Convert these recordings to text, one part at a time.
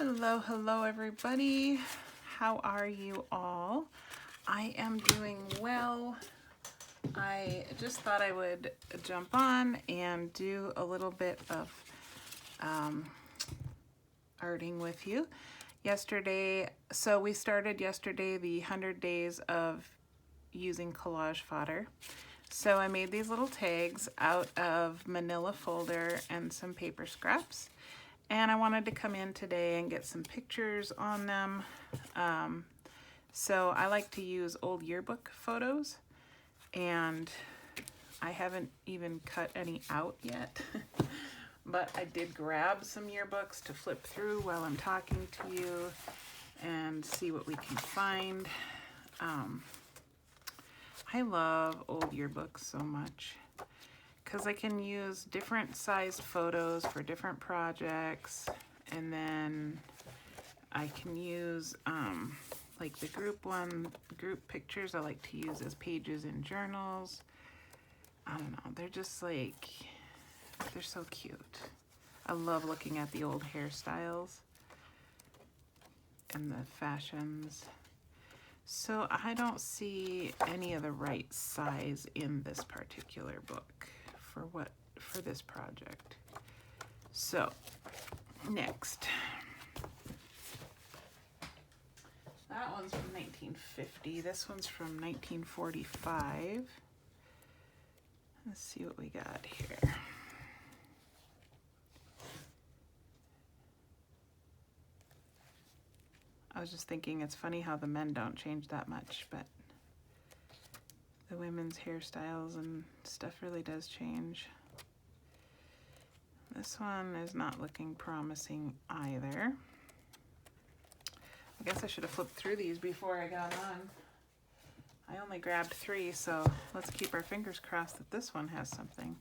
Hello, hello everybody. How are you all? I am doing well. I just thought I would jump on and do a little bit of arting with you. Yesterday, so we started yesterday the 100 days of using collage fodder. So I made these little tags out of manila folder and some paper scraps. And I wanted to come in today and get some pictures on them. So I like to use old yearbook photos, and I haven't even cut any out yet. But I did grab some yearbooks to flip through while I'm talking to you and see what we can find. I love old yearbooks so much, because I can use different sized photos for different projects, and then I can use like the group pictures I like to use as pages in journals. I don't know, they're just like, they're so cute. I love looking at the old hairstyles and the fashions. So I don't see any of the right size in this particular book for this project. So next, that one's from 1950. This one's from 1945. Let's see what we got here. I was just thinking it's funny how the men don't change that much, but the women's hairstyles and stuff really does change. This one is not looking promising either. I guess I should have flipped through these before I got on. I only grabbed 3, so let's keep our fingers crossed that this one has something.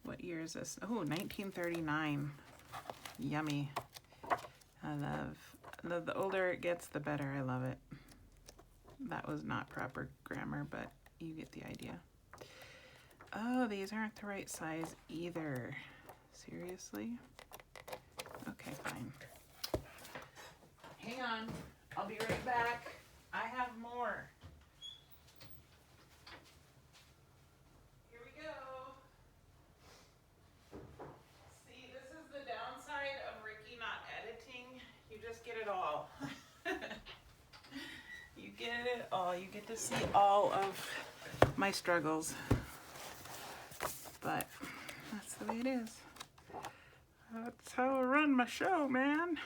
What year is this? Oh, 1939. Yummy. I love the older it gets, the better. I love it. That was not proper grammar, but you get the idea. Oh, these aren't the right size either. Seriously? Okay, fine. Hang on. I'll be right back. I have more. Here we go. See, this is the downside of Ricky not editing. You just get it all. You get it all. You get to see all of my struggles. But that's the way it is. That's how I run my show, man.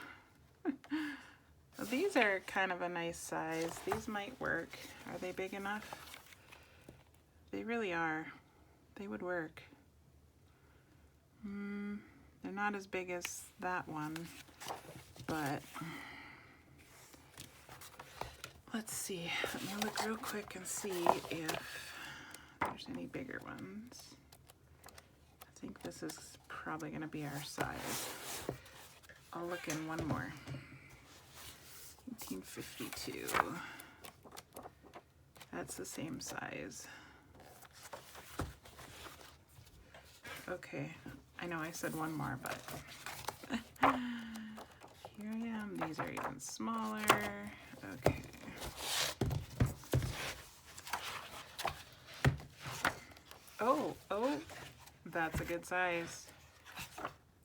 These are kind of a nice size. These might work. Are they big enough? They really are. They would work. They're not as big as that one, but let's see. Let me look real quick and see if there's any bigger ones. I think this is probably going to be our size. I'll look in one more. 1952. That's the same size. Okay, I know I said one more, but here I am. These are even smaller. Okay. Oh, that's a good size.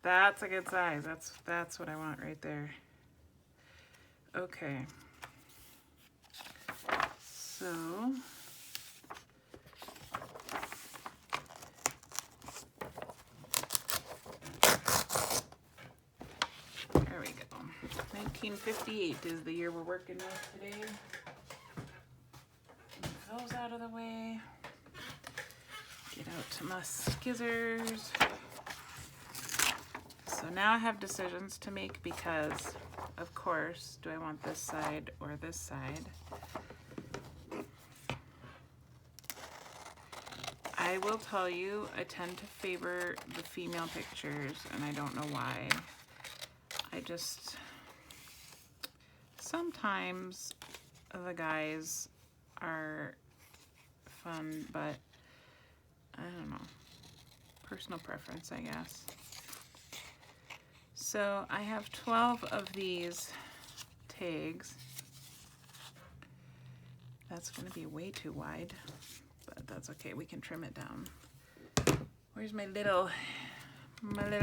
That's a good size. That's what I want right there. Okay. So there we go. 1958 is the year we're working with today. Move those out of the way. Get out to my skizzers. So now I have decisions to make because, of course, do I want this side or this side? I will tell you, I tend to favor the female pictures, and I don't know why. I just, sometimes the guys are fun, but I don't know. Personal preference, I guess. So I have 12 of these tags. That's going to be way too wide, but that's okay. We can trim it down. Where's my little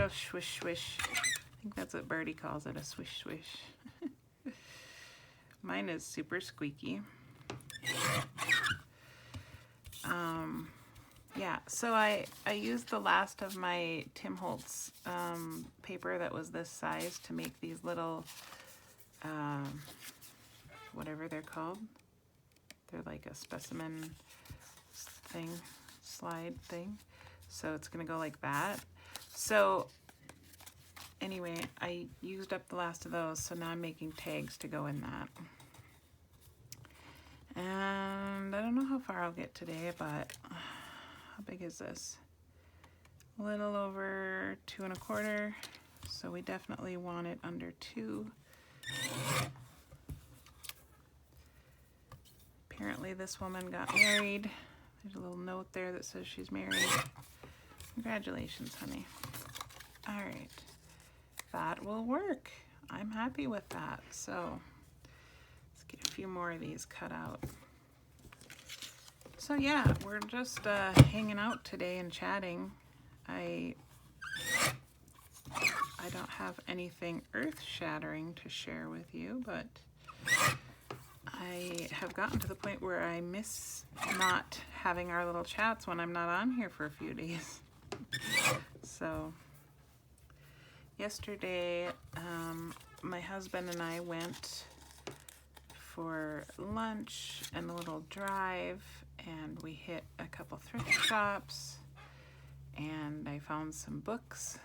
swish swish? I think that's what Birdie calls it, a swish swish. Mine is super squeaky. Yeah, so I used the last of my Tim Holtz paper that was this size to make these little, whatever they're called. They're like a specimen thing, slide thing. So it's gonna go like that. So anyway, I used up the last of those, so now I'm making tags to go in that. And I don't know how far I'll get today, but how big is this? A little over 2 1/4. So we definitely want it under 2. Apparently this woman got married. There's a little note there that says she's married. Congratulations, honey. All right, that will work. I'm happy with that. So let's get a few more of these cut out. So yeah, we're just hanging out today and chatting. I don't have anything earth-shattering to share with you, but I have gotten to the point where I miss not having our little chats when I'm not on here for a few days. So yesterday, my husband and I went for lunch and a little drive, and we hit a couple thrift shops, and I found some books.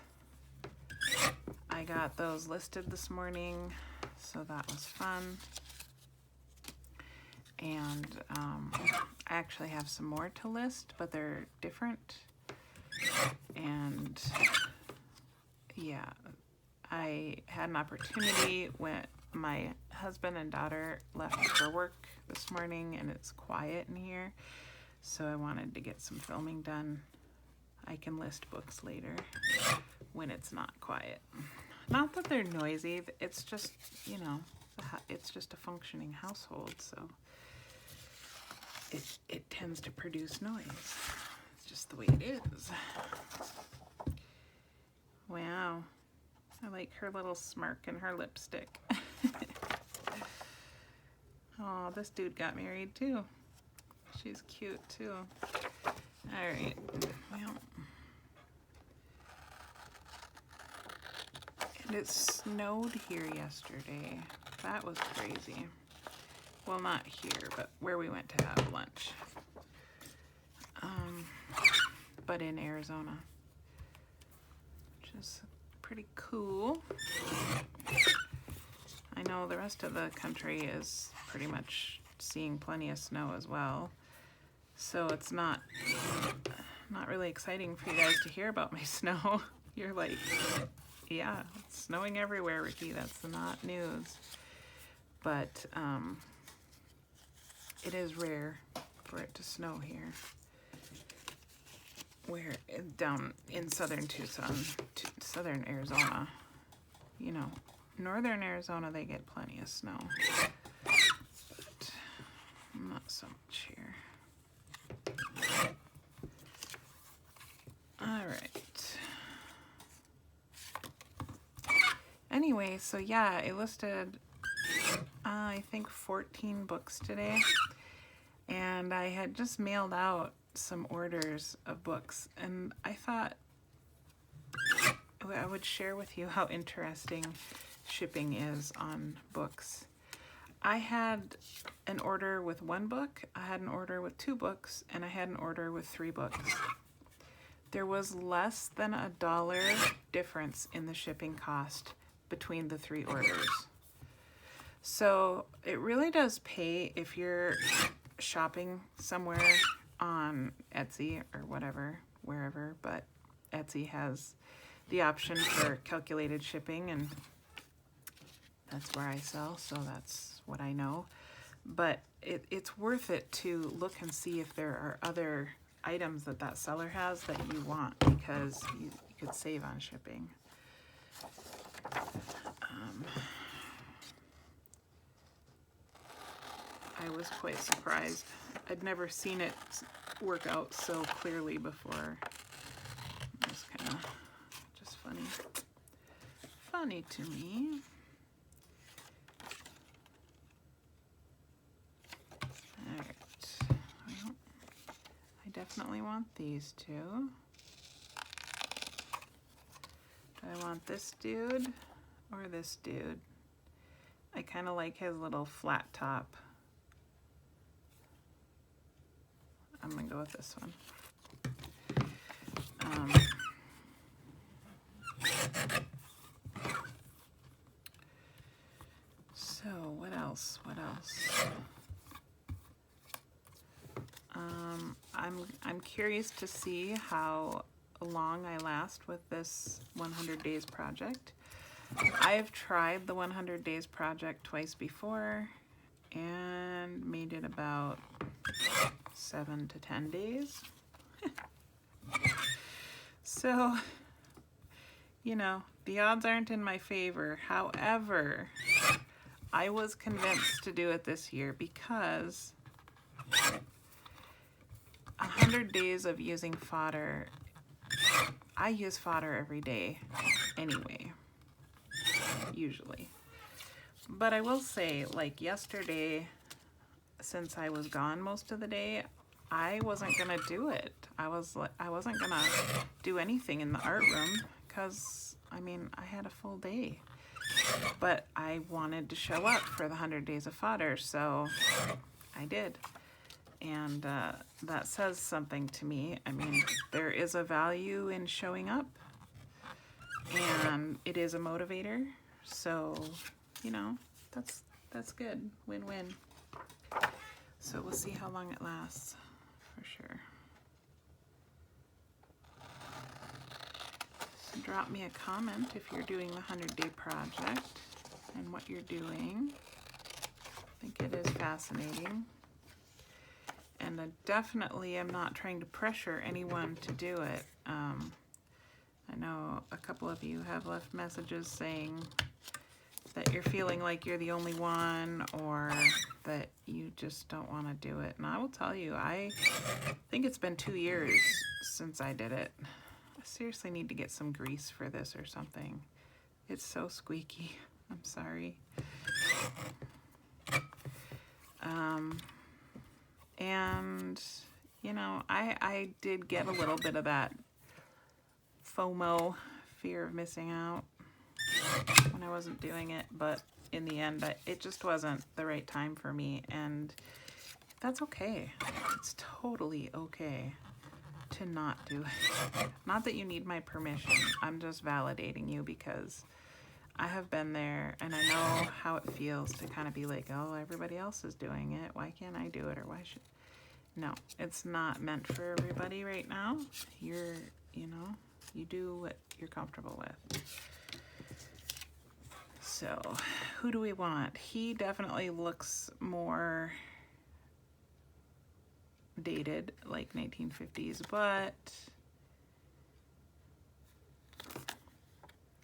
I got those listed this morning, so that was fun. And I actually have some more to list, but they're different. And yeah, I had an opportunity when my husband and daughter left for work this morning, and it's quiet in here, so I wanted to get some filming done. I can list books later when it's not quiet. Not that they're noisy, it's just, you know, it's just a functioning household, so it tends to produce noise. It's just the way it is. Wow, I like her little smirk and her lipstick. Oh, this dude got married too. She's cute too. All right, well, and it snowed here yesterday. That was crazy. Well, not here, but where we went to have lunch. But in Arizona, which is pretty cool. I know the rest of the country is pretty much seeing plenty of snow as well. So it's not really exciting for you guys to hear about my snow. You're like, yeah, it's snowing everywhere, Ricky. That's not news. But it is rare for it to snow here. Where down in southern Tucson, southern Arizona, you know, northern Arizona, they get plenty of snow, but not so much here. All right. Anyway, so yeah, I listed, I think 14 books today, and I had just mailed out some orders of books, and I thought I would share with you how interesting shipping is on books. I had an order with 1 book, I had an order with 2 books, and I had an order with 3 books. There was less than $1 difference in the shipping cost between the 3 orders. So it really does pay if you're shopping somewhere on Etsy or whatever, wherever, but Etsy has the option for calculated shipping, and that's where I sell, so that's what I know. But it's worth it to look and see if there are other items that seller has that you want, because you could save on shipping. I was quite surprised. I'd never seen it work out so clearly before. It's kind of just funny. Funny to me. Alright. Well, I definitely want these two. Do I want this dude or this dude? I kind of like his little flat top. I'm gonna go with this one. So what else? What else? I'm curious to see how long I last with this 100 days project. I have tried the 100 days project twice before and made it about 7 to 10 days. So, you know, the odds aren't in my favor. However, I was convinced to do it this year because 100 days of using fodder, I use fodder every day anyway, usually. But I will say, like yesterday, since I was gone most of the day, I wasn't gonna do it. I wasn't gonna do anything in the art room because, I mean, I had a full day. But I wanted to show up for the 100 days of fodder, so I did. And that says something to me. I mean, there is a value in showing up, and it is a motivator. So, you know, that's good. Win-win. So we'll see how long it lasts, for sure. So drop me a comment if you're doing the 100-day project and what you're doing. I think it is fascinating. And I definitely am not trying to pressure anyone to do it. I know a couple of you have left messages saying that you're feeling like you're the only one or that you just don't want to do it. And I will tell you, I think it's been 2 years since I did it. I seriously need to get some grease for this or something. It's so squeaky. I'm sorry. And, you know, I did get a little bit of that FOMO, fear of missing out, when I wasn't doing it, but in the end, it just wasn't the right time for me, and that's okay. It's totally okay to not do it. Not that you need my permission. I'm just validating you because I have been there, and I know how it feels to kind of be like, oh, everybody else is doing it. Why can't I do it, or why should... No, it's not meant for everybody right now. You're, you know, you do what you're comfortable with. So, who do we want? He definitely looks more dated, like 1950s, but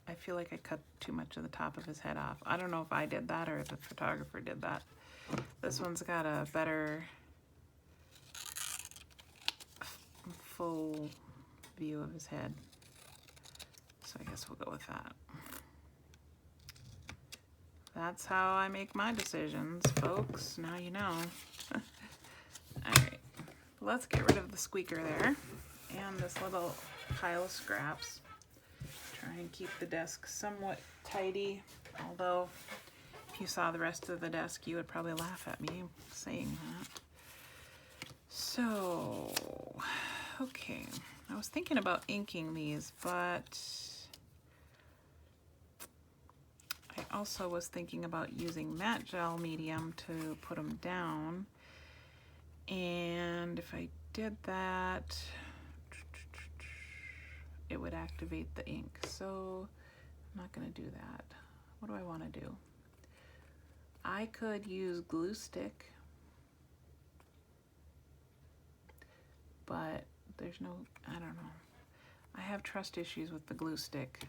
I feel like I cut too much of the top of his head off. I don't know if I did that or the photographer did that. This one's got a better full view of his head. So I guess we'll go with that. That's how I make my decisions, folks. Now you know. Alright, let's get rid of the squeaker there and this little pile of scraps. Try and keep the desk somewhat tidy, although if you saw the rest of the desk, you would probably laugh at me saying that. So, okay, I was thinking about inking these, but I also was thinking about using matte gel medium to put them down, and if I did that, it would activate the ink, so I'm not going to do that. What do I want to do? I could use glue stick, but there's no, I don't know. I have trust issues with the glue stick.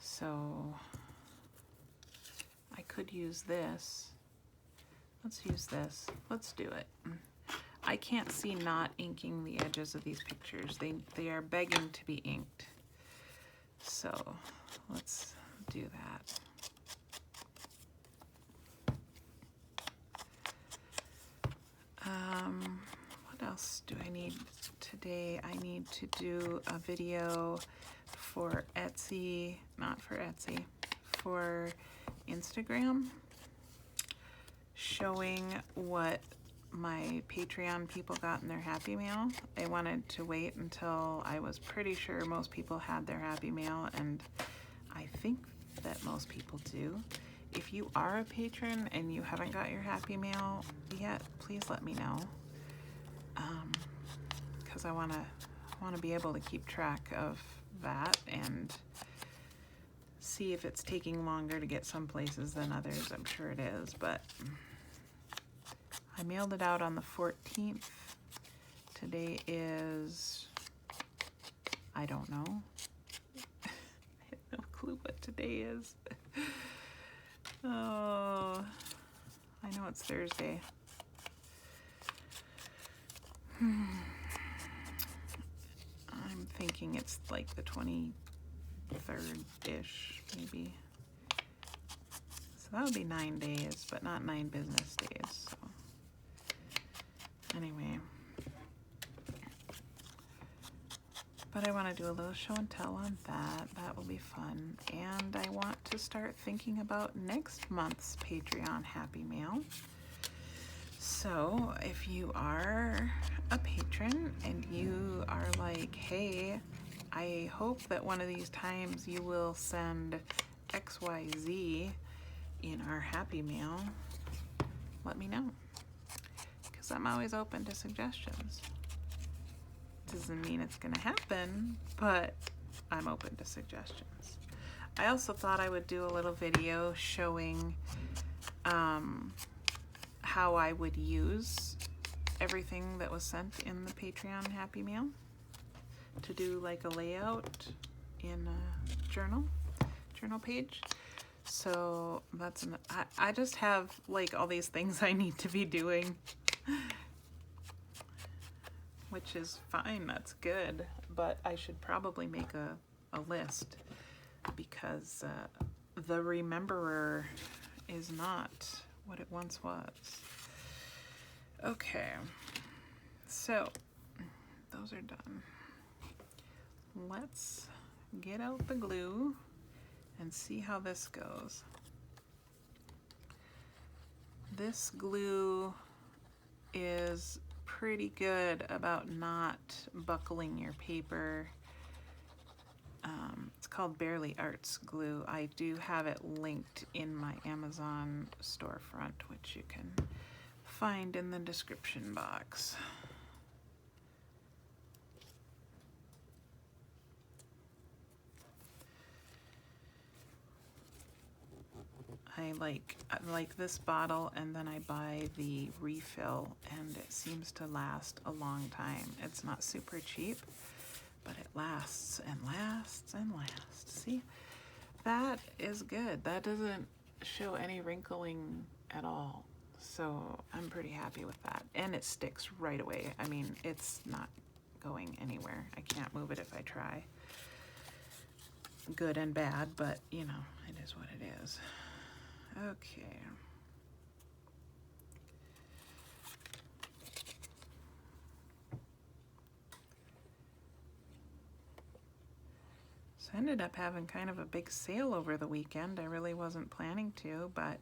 So I could use this. Let's use this. Let's do it. I can't see not inking the edges of these pictures. They are begging to be inked. So let's do that. What else do I need today? I need to do a video for Etsy, not for Etsy, for Instagram, showing what my Patreon people got in their Happy Mail. I wanted to wait until I was pretty sure most people had their Happy Mail, and I think that most people do. If you are a patron and you haven't got your Happy Mail yet, please let me know, because I want to be able to keep track of that and see if it's taking longer to get some places than others. I'm sure it is, but I mailed it out on the 14th. Today is, I don't know. I have no clue what today is. Oh, I know it's Thursday. I'm thinking it's like the 23rd-ish, maybe. So that would be 9 days, but not 9 business days. So anyway. But I want to do a little show and tell on that. That will be fun. And I want to start thinking about next month's Patreon Happy Mail. So if you are a patron and you are like, hey, I hope that one of these times you will send XYZ in our Happy Mail, let me know. Because I'm always open to suggestions. Doesn't mean it's gonna happen, but I'm open to suggestions. I also thought I would do a little video showing how I would use everything that was sent in the Patreon Happy Mail to do like a layout in a journal page. So that's I just have like all these things I need to be doing, which is fine, that's good, but I should probably make a list, because the rememberer is not what it once was. Okay, so those are done. Let's get out the glue and see how this goes. This glue is pretty good about not buckling your paper. It's called Barely Arts glue. I do have it linked in my Amazon storefront, which you can find in the description box. I like this bottle, and then I buy the refill, and it seems to last a long time. It's not super cheap, but it lasts and lasts and lasts. See, that is good. That doesn't show any wrinkling at all. So I'm pretty happy with that. And it sticks right away. I mean, it's not going anywhere. I can't move it if I try. Good and bad, but you know, it is what it is. Okay. So I ended up having kind of a big sale over the weekend. I really wasn't planning to, but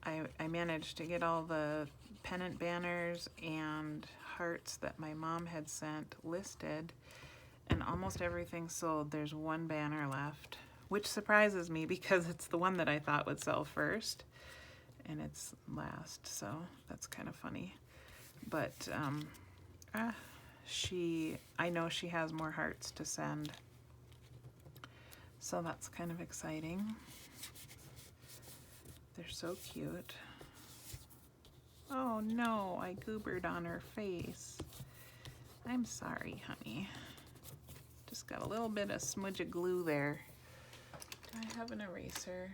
I managed to get all the pennant banners and hearts that my mom had sent listed, and almost everything sold. There's one banner left, which surprises me because it's the one that I thought would sell first, and it's last, so that's kind of funny. But I know she has more hearts to send, so that's kind of exciting. They're so cute. Oh no, I goobered on her face. I'm sorry, honey. Just got a little bit of smudge of glue there. I have an eraser.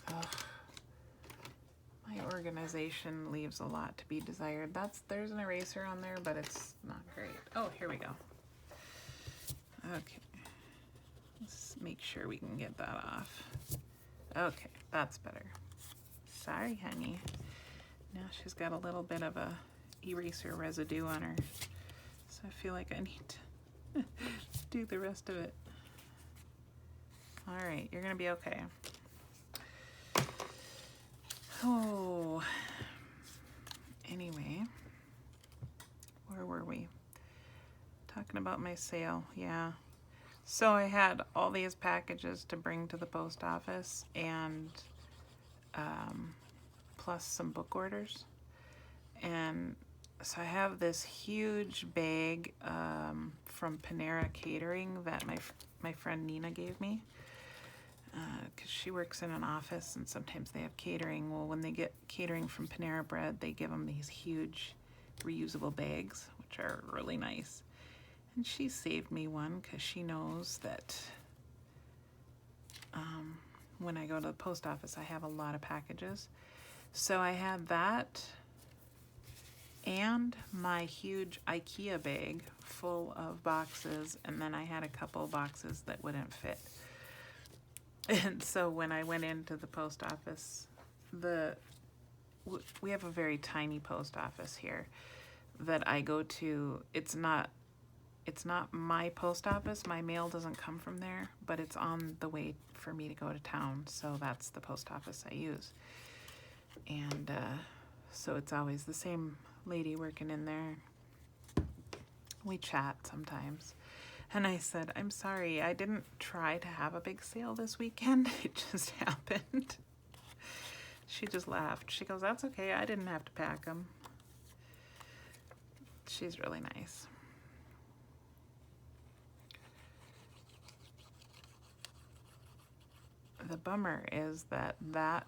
Ugh. My organization leaves a lot to be desired. There's an eraser on there, but it's not great. Oh, here we go. Okay. Let's make sure we can get that off. Okay, that's better. Sorry, honey. Now she's got a little bit of a eraser residue on her. So I feel like I need to do the rest of it. All right, you're gonna be okay. Oh, anyway, where were we? Talking about my sale, yeah. So I had all these packages to bring to the post office and plus some book orders. And so I have this huge bag from Panera Catering that my friend Nina gave me. Because she works in an office and sometimes they have catering. Well, when they get catering from Panera Bread, they give them these huge reusable bags, which are really nice. And she saved me one because she knows that when I go to the post office, I have a lot of packages. So I had that and my huge IKEA bag full of boxes, and then I had a couple boxes that wouldn't fit. And so when I went into the post office, we have a very tiny post office here that I go to. It's not my post office. My mail doesn't come from there, but it's on the way for me to go to town. So that's the post office I use. And so it's always the same lady working in there. We chat sometimes. And I said, I'm sorry, I didn't try to have a big sale this weekend. It just happened. She just laughed. She goes, that's okay. I didn't have to pack them. She's really nice. The bummer is that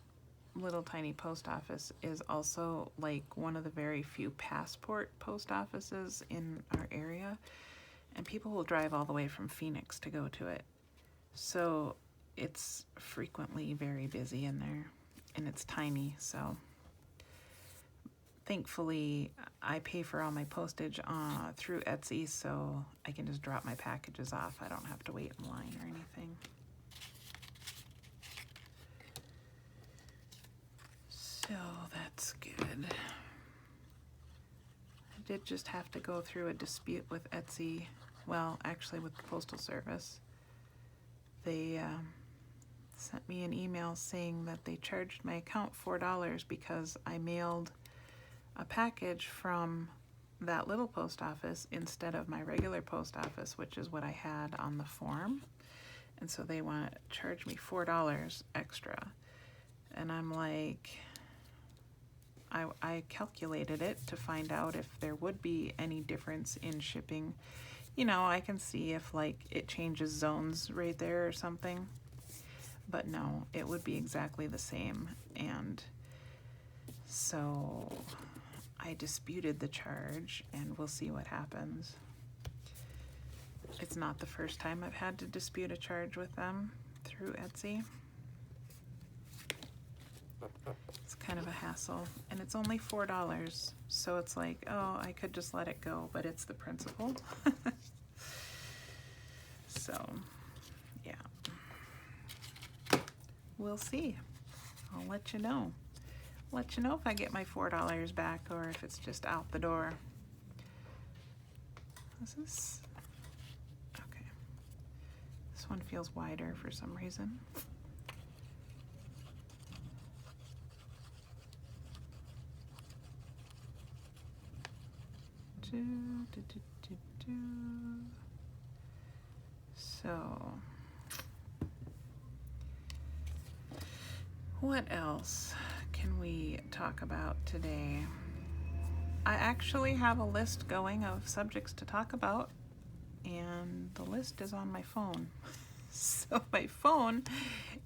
little tiny post office is also like one of the very few passport post offices in our area. And people will drive all the way from Phoenix to go to it. So it's frequently very busy in there, and it's tiny. So thankfully, I pay for all my postage through Etsy, so I can just drop my packages off. I don't have to wait in line or anything. So that's good. I did just have to go through a dispute with Etsy. Well, actually with the Postal Service. They sent me an email saying that they charged my account $4 because I mailed a package from that little post office instead of my regular post office, which is what I had on the form. And so they want to charge me $4 extra. And I'm like, I calculated it to find out if there would be any difference in shipping. You know, I can see if like it changes zones right there or something, but no, it would be exactly the same. And so I disputed the charge, and we'll see what happens. It's not the first time I've had to dispute a charge with them through Etsy. It's kind of a hassle, and it's only $4, so it's like, oh, I could just let it go, but it's the principle. So, yeah. We'll see. I'll let you know. Let you know if I get my $4 back or if it's just out the door. Is this? Okay. This one feels wider for some reason. So, what else can we talk about today? I actually have a list going of subjects to talk about, and the list is on my phone. So my phone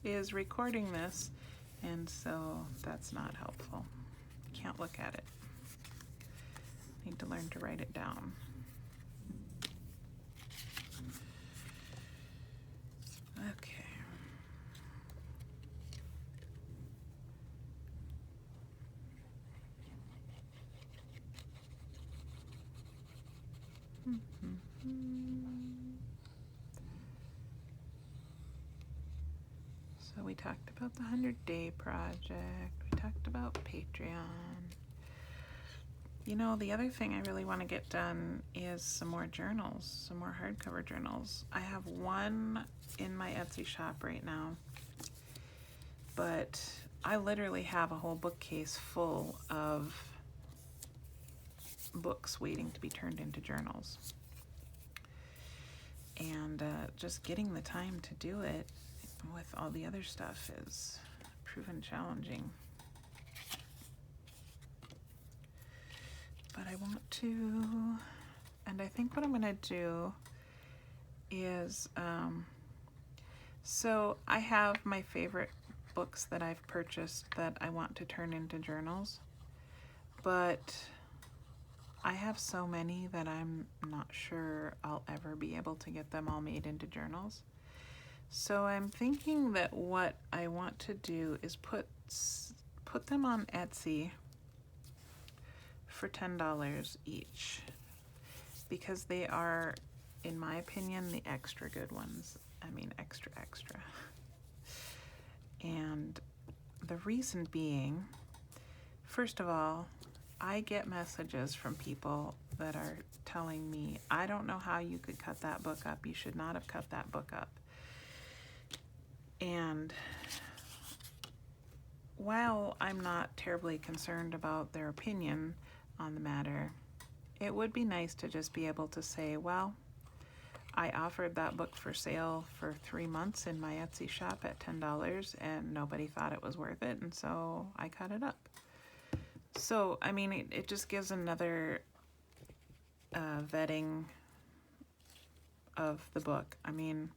is recording this, and so that's not helpful. Can't look at it. Need to learn to write it down. Okay. So we talked about the 100-Day Project. We talked about Patreon. You know, the other thing I really want to get done is some more journals, some more hardcover journals. I have one in my Etsy shop right now, but I literally have a whole bookcase full of books waiting to be turned into journals. And just getting the time to do it with all the other stuff is proven challenging. But I want to, and I think what I'm going to do is, so I have my favorite books that I've purchased that I want to turn into journals, but I have so many that I'm not sure I'll ever be able to get them all made into journals. So I'm thinking that what I want to do is put them on Etsy for $10 each, because they are, in my opinion, the extra good ones. I mean, extra. And the reason being, first of all, I get messages from people that are telling me, I don't know how you could cut that book up. You should not have cut that book up. And while I'm not terribly concerned about their opinion on the matter, it would be nice to just be able to say, well, I offered that book for sale for 3 months in my Etsy shop at $10 and nobody thought it was worth it, and so I cut it up. So, I mean, it just gives another vetting of the book. I mean,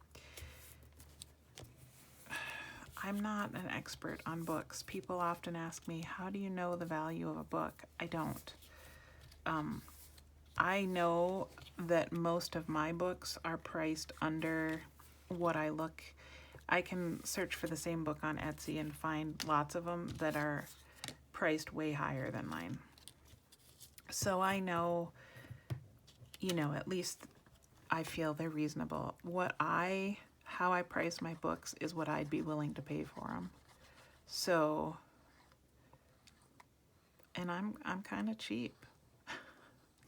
I'm not an expert on books. People often ask me, how do you know the value of a book? I don't. I know that most of my books are priced under what I can search for the same book on Etsy and find lots of them that are priced way higher than mine. So I know, at least I feel they're reasonable. How I price my books is what I'd be willing to pay for them. So, and I'm kind of cheap.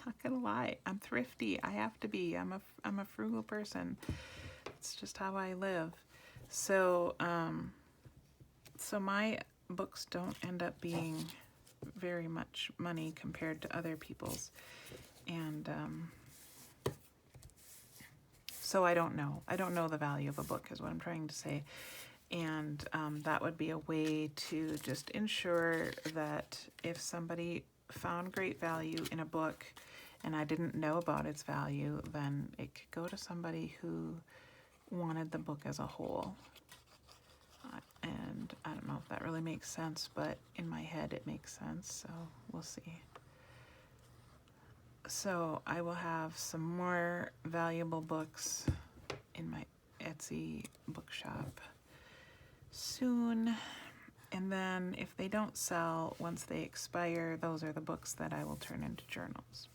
Not gonna lie, I'm thrifty. I have to be. I'm a frugal person. It's just how I live. So, so my books don't end up being very much money compared to other people's, and so I don't know the value of a book is what I'm trying to say. And that would be a way to just ensure that if somebody found great value in a book and I didn't know about its value, then it could go to somebody who wanted the book as a whole. And I don't know if that really makes sense, but in my head it makes sense, so we'll see. So I will have some more valuable books in my Etsy bookshop soon. And then if they don't sell, once they expire, those are the books that I will turn into journals.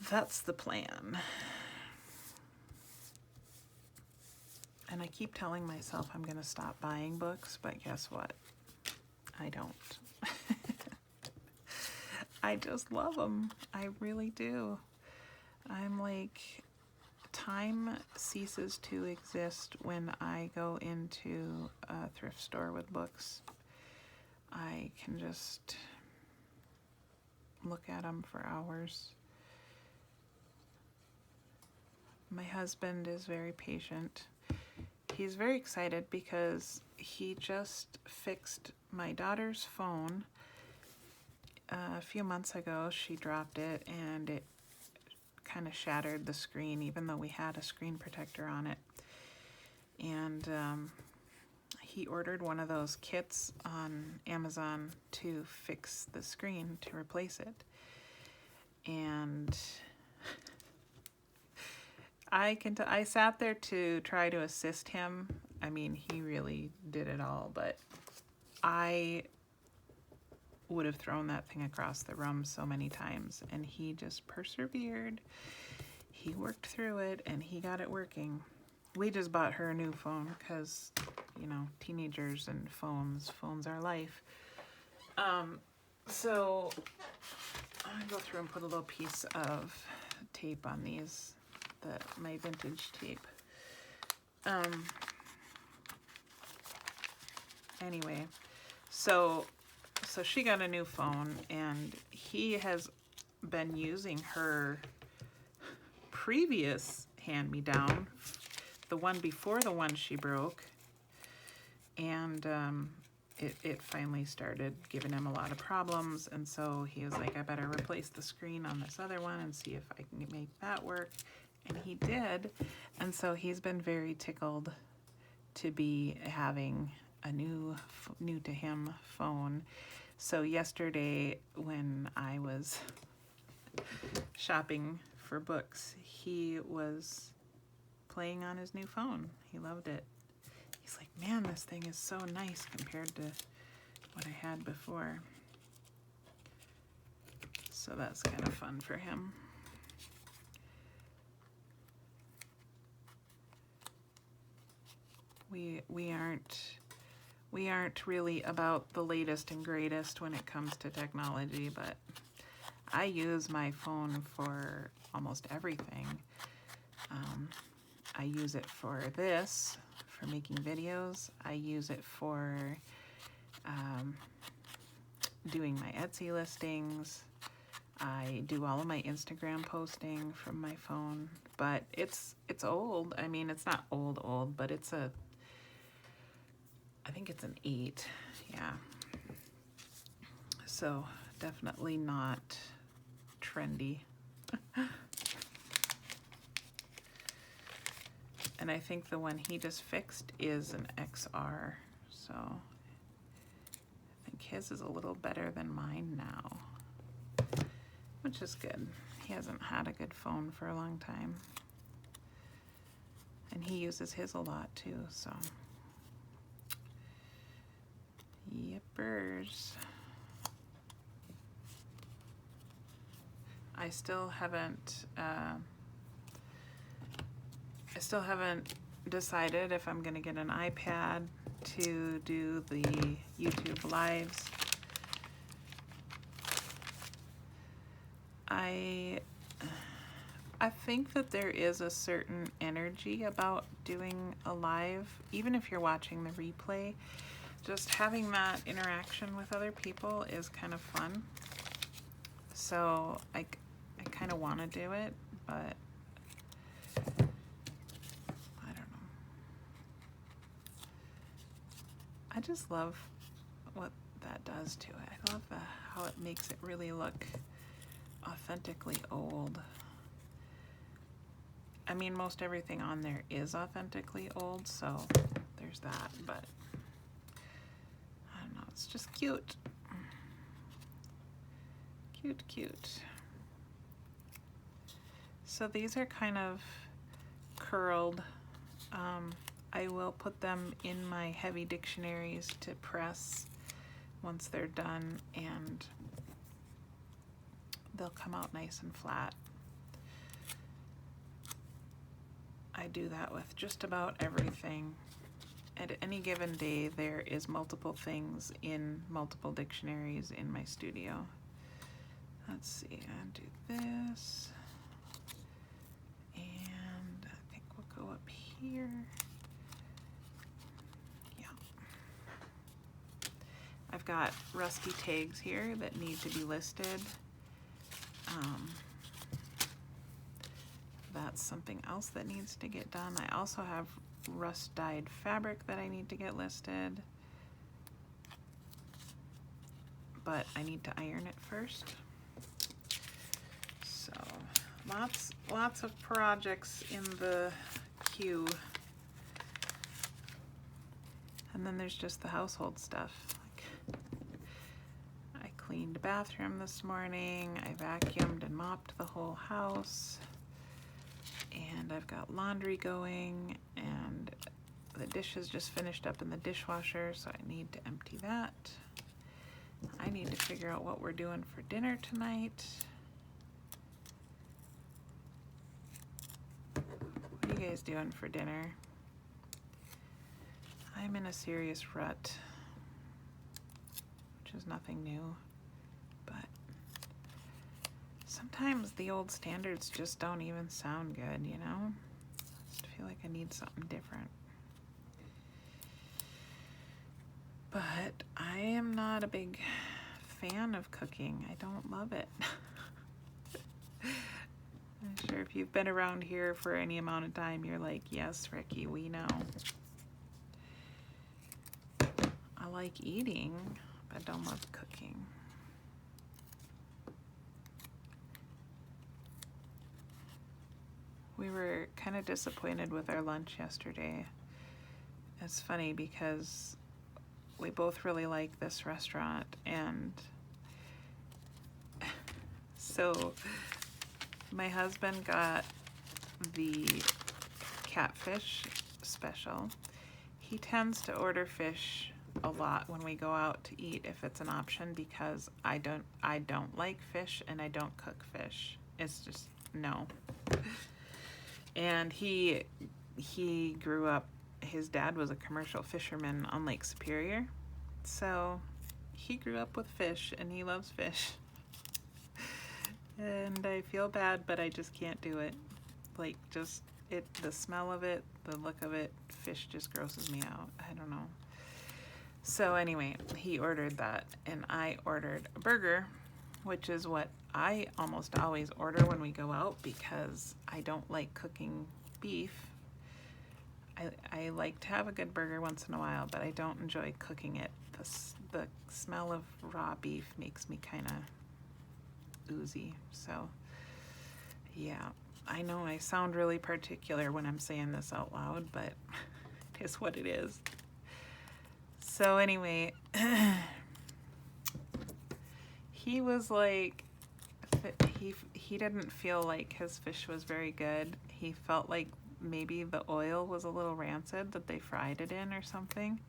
That's the plan. And I keep telling myself I'm going to stop buying books, but guess what? I don't. I just love them. I really do. I'm like, time ceases to exist when I go into a thrift store with books. I can just look at them for hours. My husband is very patient. He's very excited because he just fixed my daughter's phone. A few months ago, she dropped it and it kind of shattered the screen, even though we had a screen protector on it. And he ordered one of those kits on Amazon to fix the screen, to replace it. And I sat there to try to assist him. I mean, he really did it all, but I would have thrown that thing across the room so many times, and he just persevered. He worked through it and he got it working. We just bought her a new phone because, you know, teenagers and phones are life. So I'm gonna go through and put a little piece of tape on these, my vintage tape. Anyway, so she got a new phone, and he has been using her previous hand-me-down, the one before the one she broke, and it finally started giving him a lot of problems, and so he was like, I better replace the screen on this other one and see if I can make that work, and he did, and so he's been very tickled to be having a new to him phone. So yesterday when I was shopping for books, he was playing on his new phone. He loved it. He's like, man, this thing is so nice compared to what I had before. So that's kind of fun for him. We aren't really about the latest and greatest when it comes to technology, but I use my phone for almost everything. I use it for this, for making videos. I use it for doing my Etsy listings. I do all of my Instagram posting from my phone, but it's old. I mean, it's not old, but it's I think it's an 8, yeah. So definitely not trendy. And I think the one he just fixed is an XR, so I think his is a little better than mine now, which is good. He hasn't had a good phone for a long time, and he uses his a lot too, so yippers. I still haven't decided if I'm gonna get an iPad to do the YouTube lives. I think that there is a certain energy about doing a live, even if you're watching the replay. Just having that interaction with other people is kind of fun. So I kind of want to do it, but I don't know. I just love what that does to it. I love how it makes it really look authentically old. I mean, most everything on there is authentically old, so there's that, but I don't know, it's just cute. Cute. So these are kind of curled. I will put them in my heavy dictionaries to press once they're done, and they'll come out nice and flat. I do that with just about everything. At any given day, there is multiple things in multiple dictionaries in my studio. Let's see, I'll do this, and I think we'll go up here. Yeah. I've got rusty tags here that need to be listed. That's something else that needs to get done. I also have rust-dyed fabric that I need to get listed, but I need to iron it first. So lots of projects in the queue. And then there's just the household stuff. I cleaned the bathroom this morning. I vacuumed and mopped the whole house. And I've got laundry going, and the dishes just finished up in the dishwasher, so I need to empty that. I need to figure out what we're doing for dinner tonight. What are you guys doing for dinner? I'm in a serious rut, which is nothing new, but sometimes the old standards just don't even sound good, you know? I just feel like I need something different. But I am not a big fan of cooking. I don't love it. I'm sure if you've been around here for any amount of time, you're like, yes, Ricky, we know. I like eating, but I don't love cooking. We were kind of disappointed with our lunch yesterday. It's funny because we both really like this restaurant, and so my husband got the catfish special. He tends to order fish a lot when we go out to eat if it's an option, because I don't like fish and I don't cook fish. It's just no. And he grew up, his dad was a commercial fisherman on Lake Superior. So he grew up with fish and he loves fish. And I feel bad, but I just can't do it. Like, just the smell of it, the look of it, fish just grosses me out. I don't know. So anyway, he ordered that and I ordered a burger, which is what I almost always order when we go out because I don't like cooking beef. I like to have a good burger once in a while, but I don't enjoy cooking it. The smell of raw beef makes me kind of oozy. So yeah, I know I sound really particular when I'm saying this out loud, but it is what it is. So anyway, he was like, he didn't feel like his fish was very good. He felt like maybe the oil was a little rancid that they fried it in or something.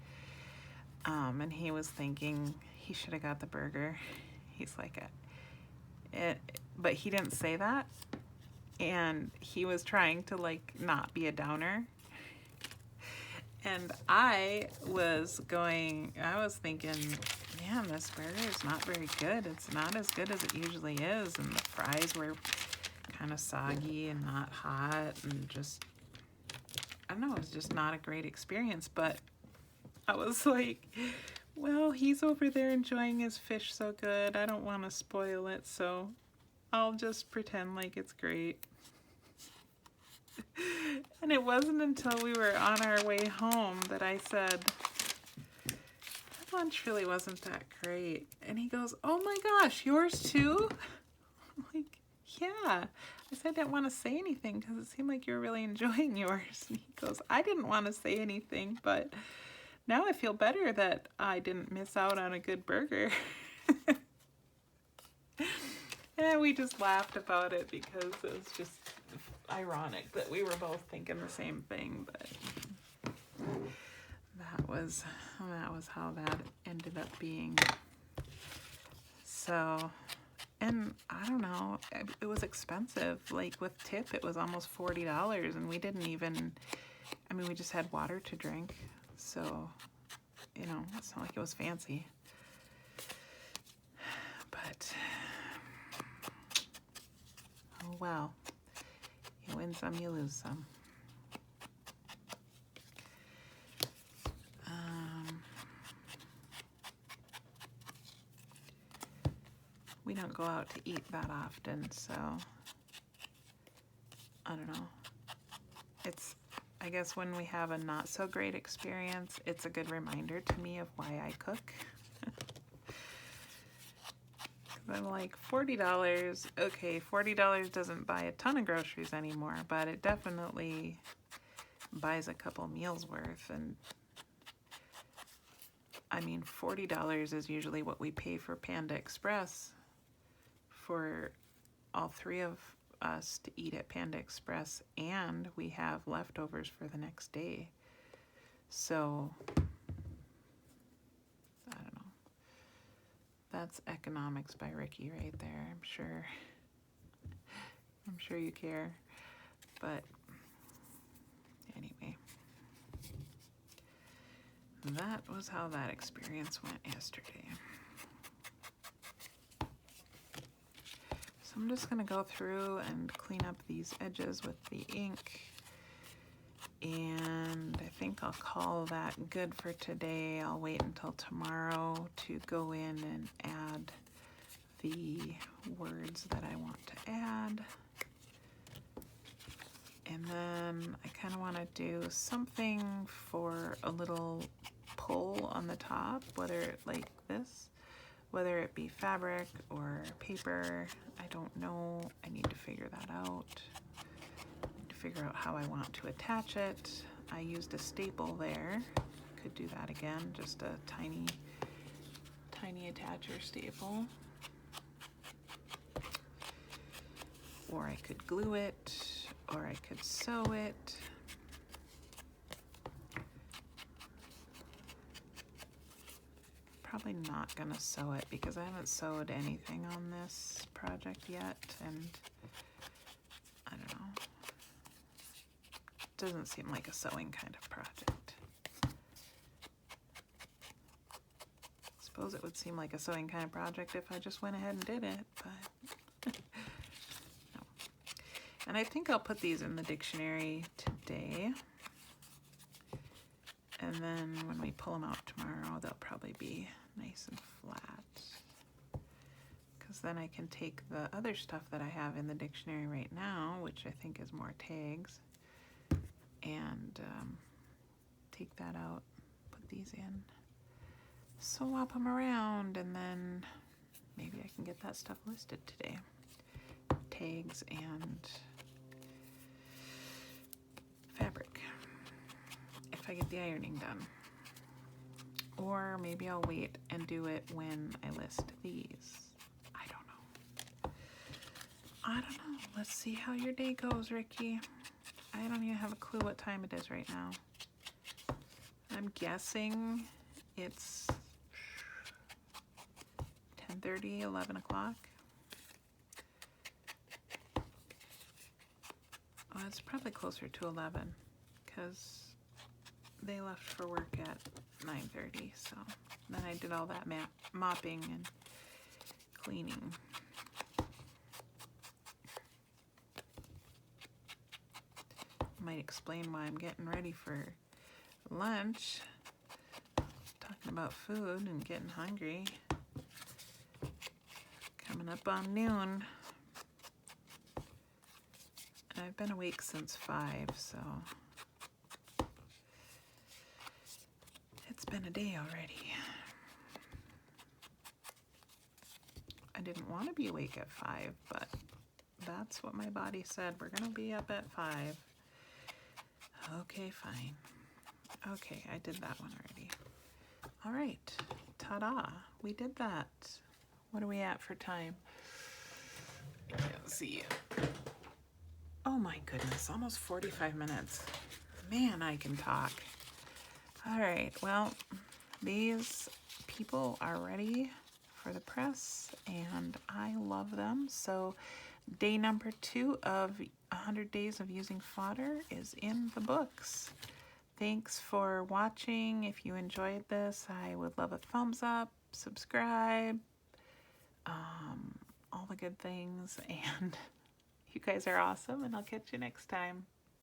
And he was thinking he should have got the burger. He's like, but he didn't say that. And he was trying to like not be a downer. And I was thinking, man, this burger is not very good. It's not as good as it usually is. And the fries were kind of soggy and not hot and just, I don't know, it was just not a great experience. But I was like, well, he's over there enjoying his fish so good. I don't want to spoil it, so I'll just pretend like it's great. And it wasn't until we were on our way home that I said, that lunch really wasn't that great. And he goes, oh my gosh, yours too? I'm like, yeah. I said I didn't want to say anything because it seemed like you were really enjoying yours. And he goes, I didn't want to say anything, but now I feel better that I didn't miss out on a good burger. And we just laughed about it because it was just ironic that we were both thinking the same thing, but that was how that ended up being. So, and I don't know, it was expensive. Like with tip, it was almost $40, and we didn't even, I mean, we just had water to drink. So, you know, it's not like it was fancy. But, oh well. You win some, you lose some. We don't go out to eat that often, so I don't know. It's, I guess when we have a not so great experience, it's a good reminder to me of why I cook. I'm like, $40, okay, $40 doesn't buy a ton of groceries anymore, but it definitely buys a couple meals worth. And I mean, $40 is usually what we pay for Panda Express for all three of us to eat at Panda Express, and we have leftovers for the next day. So I don't know. That's Economics by Ricky right there. I'm sure you care. But anyway, that was how that experience went yesterday. So I'm just gonna go through and clean up these edges with the ink. And I think I'll call that good for today. I'll wait until tomorrow to go in and add the words that I want to add. And then I kind of want to do something for a little pull on the top, whether like this, whether it be fabric or paper. I don't know. I need to figure that out. Figure out how I want to attach it. I used a staple there. Could do that again, just a tiny attacher staple. Or I could glue it, or I could sew it. Probably not gonna sew it because I haven't sewed anything on this project yet, and I don't know. Doesn't seem like a sewing kind of project. Suppose it would seem like a sewing kind of project if I just went ahead and did it, but no. And I think I'll put these in the dictionary today. And then when we pull them out tomorrow, they'll probably be nice and flat. Because then I can take the other stuff that I have in the dictionary right now, which I think is more tags, and take that out, put these in, swap them around, and then maybe I can get that stuff listed today. Tags and fabric, if I get the ironing done. Or maybe I'll wait and do it when I list these. I don't know. Let's see how your day goes, Ricky. I don't even have a clue what time it is right now. I'm guessing it's 10:30, 11 o'clock. Oh, it's probably closer to 11 because they left for work at 9:30. So then I did all that mopping and cleaning. Might explain why I'm getting ready for lunch. Talking about food and getting hungry. Coming up on noon. And I've been awake since 5, so it's been a day already. I didn't want to be awake at 5, but that's what my body said. We're gonna be up at 5. Okay, fine. Okay, I did that one already. All right, ta-da, we did that. What are we at for time? I can't see. Oh my goodness, almost 45 minutes. Man, I can talk. All right, well, these people are ready for the press, and I love them. So day number 2 of 100 Days of Using Fodder is in the books. Thanks for watching. If you enjoyed this, I would love a thumbs up, subscribe, all the good things. And you guys are awesome, and I'll catch you next time.